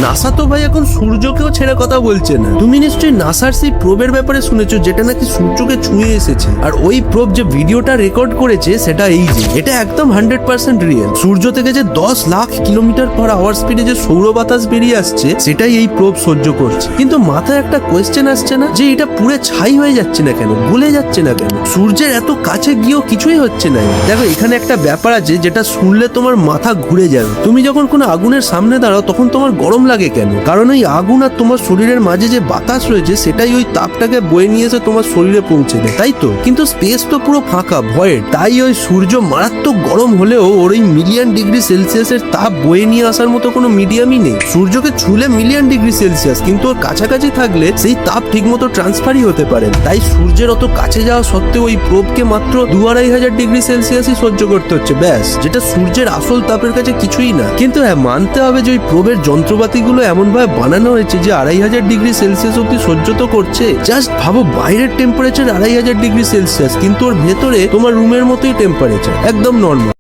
NASA তো ভাই এখন সূর্যকেও ছেড়ে কথা বলছে না। তুমি নিশ্চয়ই নাসার সেই প্রোবের ব্যাপারে শুনেছো যেটা নাকি সূর্যকে ছুঁয়ে এসেছে। আর ওই প্রোব যে ভিডিওটা রেকর্ড করেছে সেটা এই যে, এটা একদম 100% রিয়েল। সূর্য থেকে যে 10 লাখ কিলোমিটার পার আওয়ার স্পিডে যে সৌর বাতাস বেরিয়ে আসছে সেটাই এই প্রোব সহ্য করছে। কিন্তু মাথায় একটা কোয়েশ্চেন আসছে না যে এটা পুরো ছাই হয়ে যাচ্ছে না কেন, গলে যাচ্ছে না কেন? সূর্যের এত কাছে গিয়েও কিছুই হচ্ছে না। দেখো এখানে একটা ব্যাপার আছে যেটা শুনলে তোমার মাথা ঘুরে যাবে। তুমি যখন কোনো আগুনের সামনে দাঁড়াও তখন তোমার গরম লাগে কেন? কারণ ওই আগুন আর তোমার শরীরের মাঝে যে বাতাস রয়েছে সেটাই ওই তাপটাকে বয়ে নিয়ে এসে তোমার শরীরে পৌঁছে দেয়, তাই তো? কিন্তু স্পেস তো পুরো ফাঁকা, ভয়েড। তাই ওই সূর্য মারাত্মক গরম হলেও ওর ওই মিলিয়ন ডিগ্রি সেলসিয়াসের তাপ বয়ে নিয়ে আসার মতো কোনো মিডিয়ামই নেই। সূর্যকে ছুলে মিলিয়ন ডিগ্রি সেলসিয়াস, কিন্তু ওর কাছাকাছি থাকলে সেই তাপ ঠিকমতো ট্রান্সফারই হতে পারে। তাই সূর্যের অত কাছে যাওয়া সত্ত্বেও ওই প্রোবকে মাত্র 2-2,500 ডিগ্রি সেলসিয়াসই সহ্য করতে হচ্ছে, ব্যাস। যেটা সূর্যের আসল তাপের কাছে কিছুই না। কিন্তু হ্যাঁ, মানতে হবে যে ওই প্রোবের যন্ত্রপাতিগুলো এমন ভাবে বানানো হয়েছে যে 2,500 ডিগ্রি সেলসিয়াস অব্দি সহ্য তো করছে। জাস্ট ভাবো, বাইরের টেম্পারেচার 2,500 ডিগ্রি সেলসিয়াস, কিন্তু ওর ভেতরে তোমার রুমের মতোই টেম্পারেচার, একদম নর্মাল।